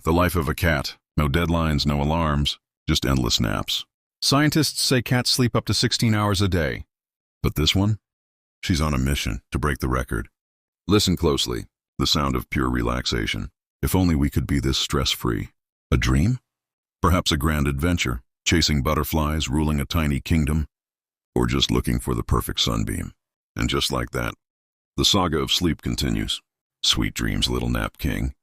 The life of a cat. No deadlines, no alarms, just endless naps. Scientists say cats sleep up to 16 hours a day. But this one? She's on a mission to break the record. Listen closely. The sound of pure relaxation. If only we could be this stress-free. A dream? Perhaps a grand adventure, chasing butterflies, ruling a tiny kingdom, or just looking for the perfect sunbeam. And just like that, the saga of sleep continues. Sweet dreams, little nap king.